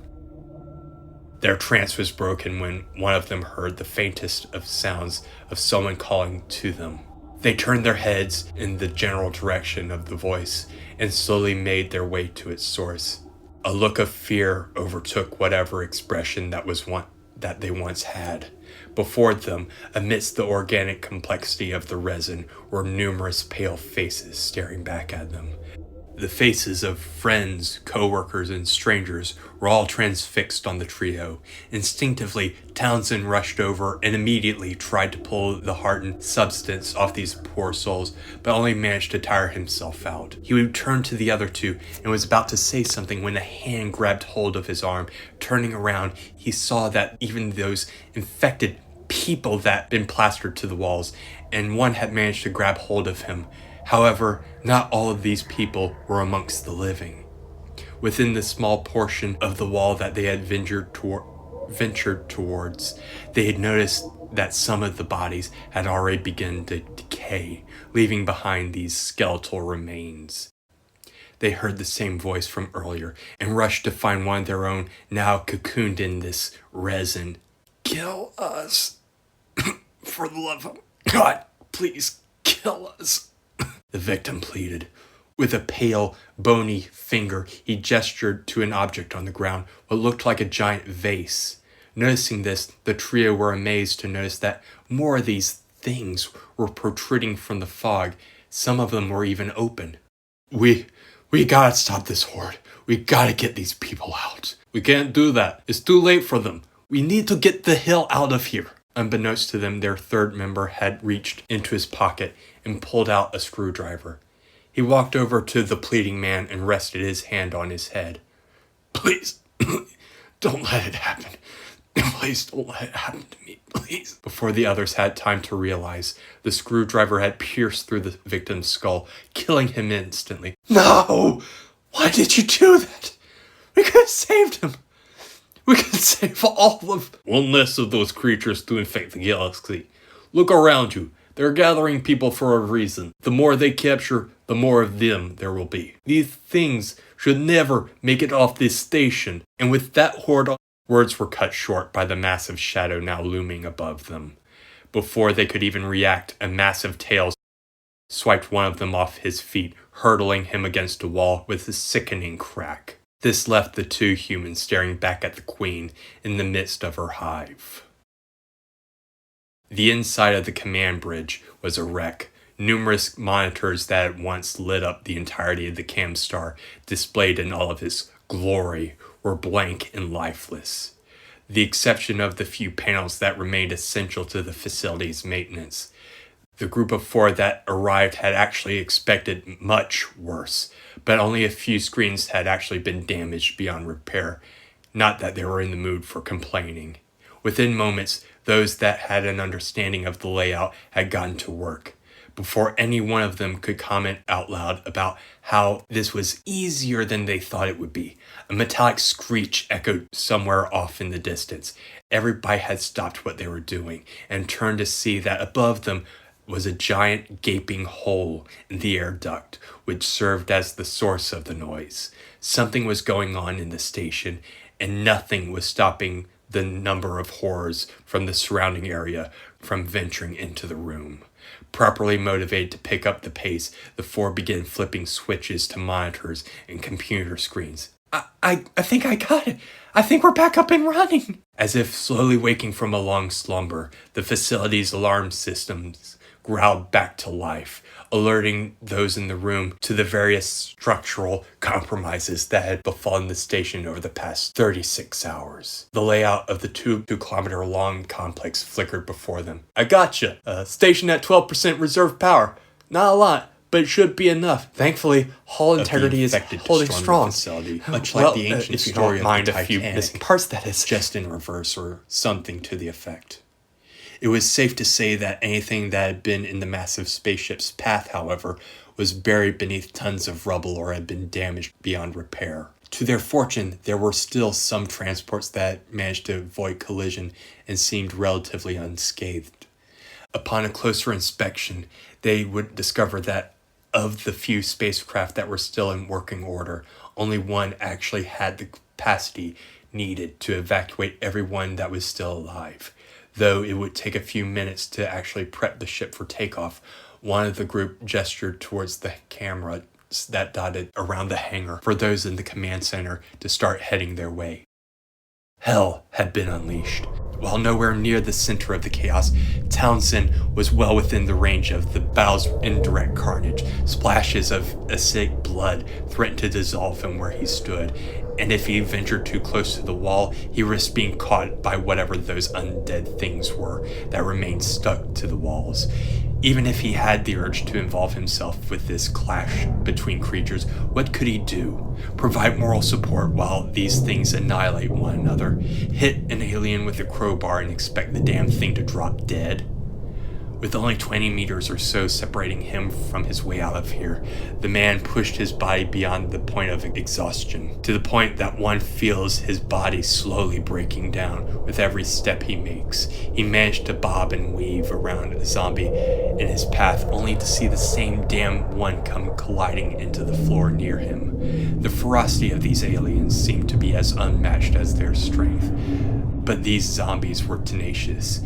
Their trance was broken when one of them heard the faintest of sounds of someone calling to them. They turned their heads in the general direction of the voice and slowly made their way to its source. A look of fear overtook whatever expression that they once had. Before them, amidst the organic complexity of the resin, were numerous pale faces staring back at them. The faces of friends, co-workers, and strangers were all transfixed on the trio. Instinctively, Townsend rushed over and immediately tried to pull the heart and substance off these poor souls, but only managed to tire himself out. He would turn to the other two and was about to say something when a hand grabbed hold of his arm. Turning around, he saw that even those infected people that had been plastered to the walls, and one had managed to grab hold of him. However, not all of these people were amongst the living. Within the small portion of the wall that they had ventured towards, they had noticed that some of the bodies had already begun to decay, leaving behind these skeletal remains. They heard the same voice from earlier and rushed to find one of their own, now cocooned in this resin. "Kill us. For the love of God, please kill us," the victim pleaded. With a pale, bony finger, he gestured to an object on the ground, what looked like a giant vase. Noticing this, the trio were amazed to notice that more of these things were protruding from the fog. Some of them were even open. We gotta stop this horde. We gotta get these people out. We can't do that. It's too late for them. We need to get the hell out of here. Unbeknownst to them, their third member had reached into his pocket and pulled out a screwdriver. He walked over to the pleading man and rested his hand on his head. "Please, don't let it happen. Please don't let it happen to me, please." Before the others had time to realize, the screwdriver had pierced through the victim's skull, killing him instantly. "No! Why did you do that? We could have saved him. We could save all of..." "One less of those creatures to infect the galaxy. Look around you. They're gathering people for a reason. The more they capture, the more of them there will be. These things should never make it off this station." And with that horde, words were cut short by the massive shadow now looming above them. Before they could even react, a massive tail swiped one of them off his feet, hurtling him against a wall with a sickening crack. This left the two humans staring back at the queen in the midst of her hive. The inside of the command bridge was a wreck. Numerous monitors that at once lit up the entirety of the Camstar, displayed in all of its glory, were blank and lifeless. The exception of the few panels that remained essential to the facility's maintenance. The group of four that arrived had actually expected much worse, but only a few screens had actually been damaged beyond repair. Not that they were in the mood for complaining. Within moments, those that had an understanding of the layout had gotten to work. Before any one of them could comment out loud about how this was easier than they thought it would be, a metallic screech echoed somewhere off in the distance. Everybody had stopped what they were doing and turned to see that above them was a giant gaping hole in the air duct, which served as the source of the noise. Something was going on in the station, and nothing was stopping the number of horrors from the surrounding area from venturing into the room. Properly motivated to pick up the pace, the four began flipping switches to monitors and computer screens. I think I got it. I think we're back up and running." As if slowly waking from a long slumber, the facility's alarm systems growled back to life, alerting those in the room to the various structural compromises that had befallen the station over the past 36 hours. The layout of the 2-kilometer long complex flickered before them. "I gotcha. Station at 12% reserve power. Not a lot, but it should be enough. Thankfully, hull integrity is holding strong. Facility, much like the ancient story of the Titanic, a few missing parts, that is, just in reverse or something to the effect." It was safe to say that anything that had been in the massive spaceship's path, however, was buried beneath tons of rubble or had been damaged beyond repair. To their fortune, there were still some transports that managed to avoid collision and seemed relatively unscathed. Upon a closer inspection, they would discover that of the few spacecraft that were still in working order, only one actually had the capacity needed to evacuate everyone that was still alive. Though it would take a few minutes to actually prep the ship for takeoff, one of the group gestured towards the cameras that dotted around the hangar for those in the command center to start heading their way. Hell had been unleashed. While nowhere near the center of the chaos, Townsend was well within the range of the battle's indirect carnage. Splashes of acidic blood threatened to dissolve him where he stood, and if he ventured too close to the wall, he risked being caught by whatever those undead things were that remained stuck to the walls. Even if he had the urge to involve himself with this clash between creatures, what could he do? Provide moral support while these things annihilate one another? Hit an alien with a crowbar and expect the damn thing to drop dead? With only 20 meters or so separating him from his way out of here, the man pushed his body beyond the point of exhaustion, to the point that one feels his body slowly breaking down with every step he makes. He managed to bob and weave around a zombie in his path, only to see the same damn one come colliding into the floor near him. The ferocity of these aliens seemed to be as unmatched as their strength, but these zombies were tenacious.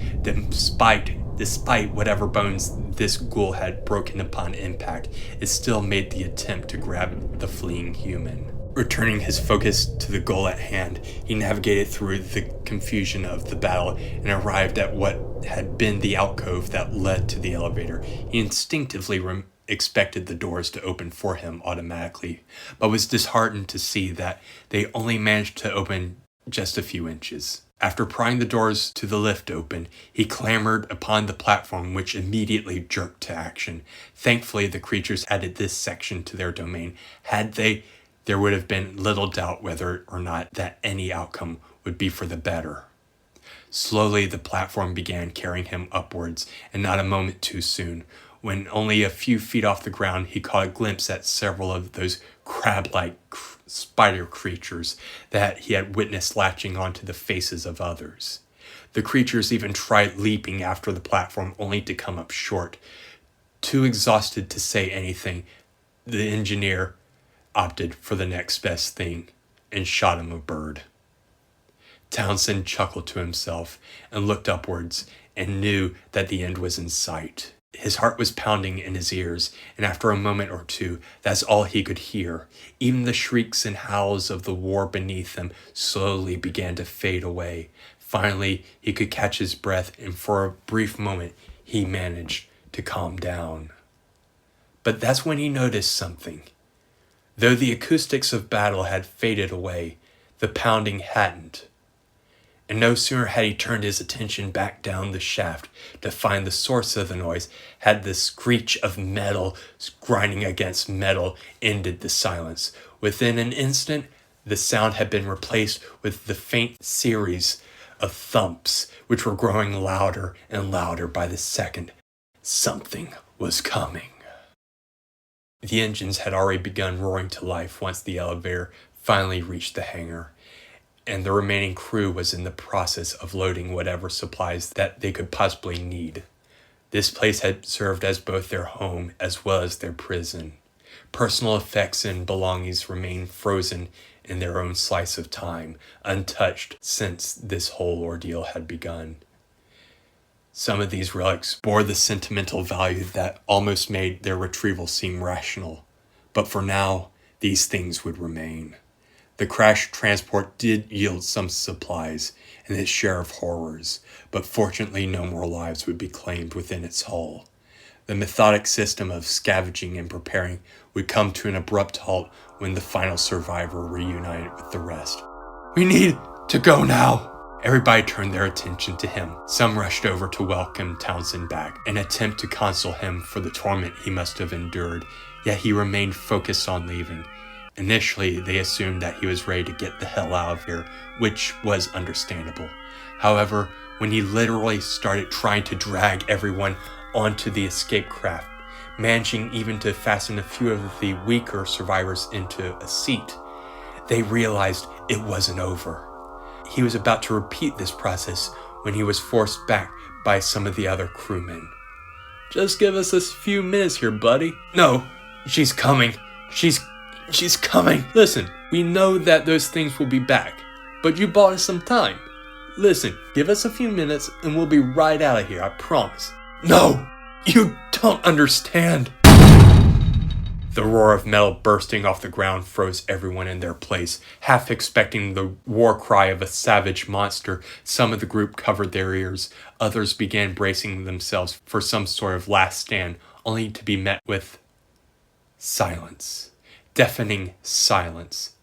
Despite whatever bones this ghoul had broken upon impact, it still made the attempt to grab the fleeing human. Returning his focus to the goal at hand, he navigated through the confusion of the battle and arrived at what had been the alcove that led to the elevator. He instinctively expected the doors to open for him automatically, but was disheartened to see that they only managed to open just a few inches. After prying the doors to the lift open, he clambered upon the platform, which immediately jerked to action. Thankfully, the creatures added this section to their domain. Had they, there would have been little doubt whether or not that any outcome would be for the better. Slowly, the platform began carrying him upwards, and not a moment too soon. When only a few feet off the ground, he caught a glimpse at several of those crab-like spider creatures that he had witnessed latching onto the faces of others. The creatures even tried leaping after the platform, only to come up short. Too exhausted to say anything, the engineer opted for the next best thing and shot him a bird. Townsend chuckled to himself and looked upwards and knew that the end was in sight. His heart was pounding in his ears, and after a moment or two, that's all he could hear. Even the shrieks and howls of the war beneath him slowly began to fade away. Finally, he could catch his breath, and for a brief moment, he managed to calm down. But that's when he noticed something. Though the acoustics of battle had faded away, the pounding hadn't. And no sooner had he turned his attention back down the shaft to find the source of the noise, had the screech of metal grinding against metal ended the silence. Within an instant, the sound had been replaced with the faint series of thumps, which were growing louder and louder by the second. Something was coming. The engines had already begun roaring to life once the elevator finally reached the hangar, and the remaining crew was in the process of loading whatever supplies that they could possibly need. This place had served as both their home as well as their prison. Personal effects and belongings remained frozen in their own slice of time, untouched since this whole ordeal had begun. Some of these relics bore the sentimental value that almost made their retrieval seem rational, but for now, these things would remain. The crash transport did yield some supplies and its share of horrors, but fortunately no more lives would be claimed within its hull. The methodic system of scavenging and preparing would come to an abrupt halt when the final survivor reunited with the rest. "We need to go now!" Everybody turned their attention to him. Some rushed over to welcome Townsend back, an attempt to console him for the torment he must have endured, yet he remained focused on leaving. Initially, they assumed that he was ready to get the hell out of here, which was understandable. However, when he literally started trying to drag everyone onto the escape craft, managing even to fasten a few of the weaker survivors into a seat, they realized it wasn't over. He was about to repeat this process when he was forced back by some of the other crewmen. "Just give us a few minutes here, buddy." "No, she's coming. She's coming. Listen, we know that those things will be back, but you bought us some time. Listen, give us a few minutes and we'll be right out of here, I promise." "No, you don't understand." The roar of metal bursting off the ground froze everyone in their place. Half expecting the war cry of a savage monster, some of the group covered their ears. Others began bracing themselves for some sort of last stand, only to be met with silence. Deafening silence.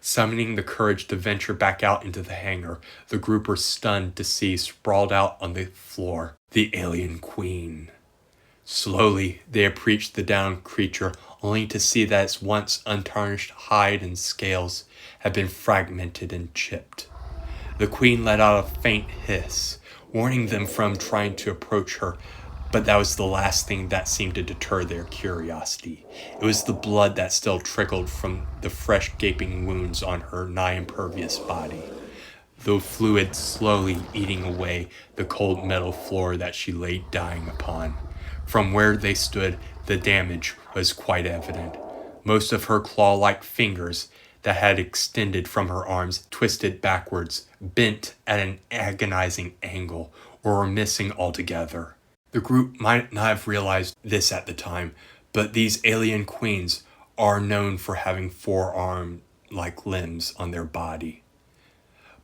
Summoning the courage to venture back out into the hangar, the group were stunned to see sprawled out on the floor the alien queen. Slowly, they approached the downed creature, only to see that its once untarnished hide and scales had been fragmented and chipped. The queen let out a faint hiss, warning them from trying to approach her, but that was the last thing that seemed to deter their curiosity. It was the blood that still trickled from the fresh gaping wounds on her nigh impervious body, the fluid slowly eating away the cold metal floor that she lay dying upon. From where they stood, the damage was quite evident. Most of her claw-like fingers that had extended from her arms twisted backwards, bent at an agonizing angle, or were missing altogether. The group might not have realized this at the time, but these alien queens are known for having forearm-like limbs on their body.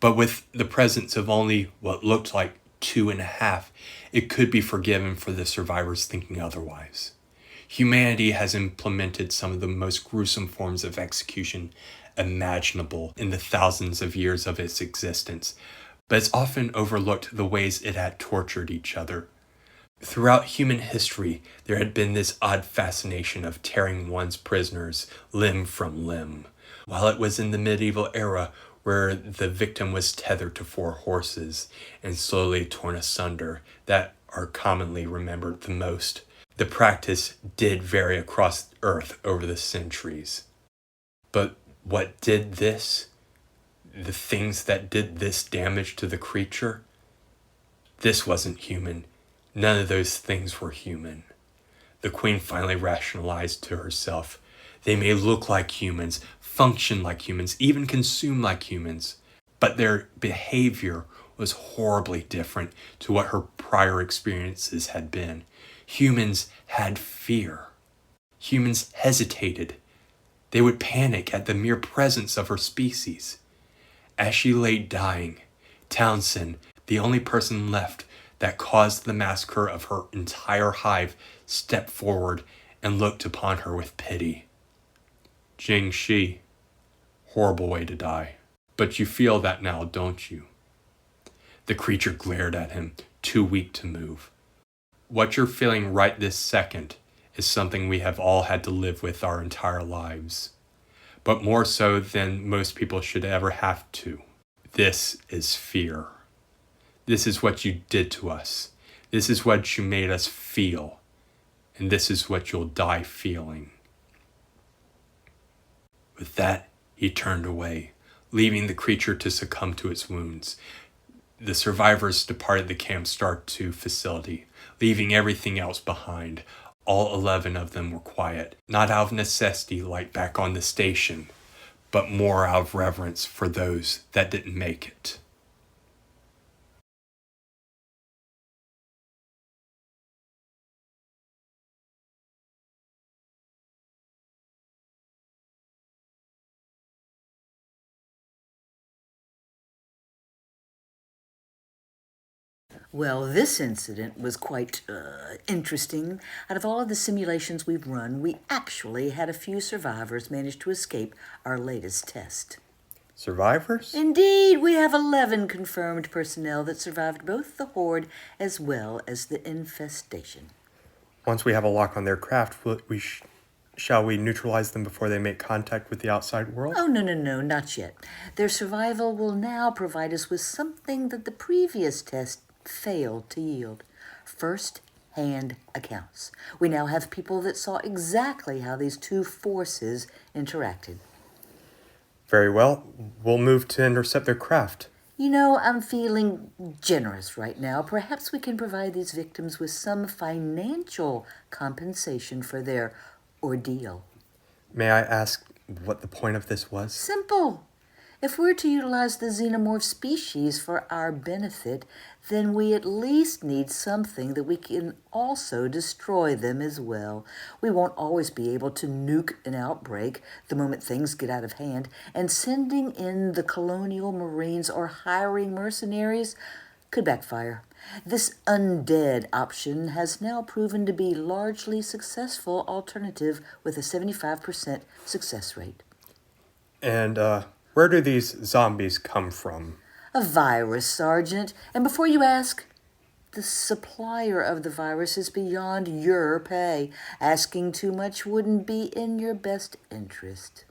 But with the presence of only what looked like 2.5, it could be forgiven for the survivors thinking otherwise. Humanity has implemented some of the most gruesome forms of execution imaginable in the thousands of years of its existence, but it's often overlooked the ways it had tortured each other. Throughout human history, there had been this odd fascination of tearing one's prisoners limb from limb, while it was in the medieval era where the victim was tethered to 4 horses and slowly torn asunder, that are commonly remembered the most. The practice did vary across Earth over the centuries. But what did this? The things that did this damage to the creature? This wasn't human. None of those things were human. The queen finally rationalized to herself. They may look like humans, function like humans, even consume like humans, but their behavior was horribly different to what her prior experiences had been. Humans had fear. Humans hesitated. They would panic at the mere presence of her species. As she lay dying, Townsend, the only person left that caused the massacre of her entire hive, stepped forward and looked upon her with pity. Jing Shi, horrible way to die. But you feel that now, don't you? The creature glared at him, too weak to move. What you're feeling right this second is something we have all had to live with our entire lives, but more so than most people should ever have to. This is fear. This is what you did to us. This is what you made us feel. And this is what you'll die feeling. With that, he turned away, leaving the creature to succumb to its wounds. The survivors departed the Camp Star 2 facility, leaving everything else behind. All 11 of them were quiet, not out of necessity like back on the station, but more out of reverence for those that didn't make it. Well, this incident was quite interesting. Out of all of the simulations we've run, we actually had a few survivors manage to escape our latest test. Survivors? Indeed, we have 11 confirmed personnel that survived both the Horde as well as the infestation. Once we have a lock on their craft, shall we neutralize them before they make contact with the outside world? Oh, no, not yet. Their survival will now provide us with something that the previous test failed to yield. First-hand accounts. We now have people that saw exactly how these two forces interacted. Very well. We'll move to intercept their craft. You know, I'm feeling generous right now. Perhaps we can provide these victims with some financial compensation for their ordeal. May I ask what the point of this was? Simple. If we're to utilize the xenomorph species for our benefit, then we at least need something that we can also destroy them as well. We won't always be able to nuke an outbreak the moment things get out of hand, and sending in the colonial marines or hiring mercenaries could backfire. This undead option has now proven to be largely successful alternative with a 75% success rate. And where do these zombies come from? A virus, Sergeant. And before you ask, the supplier of the virus is beyond your pay. Asking too much wouldn't be in your best interest.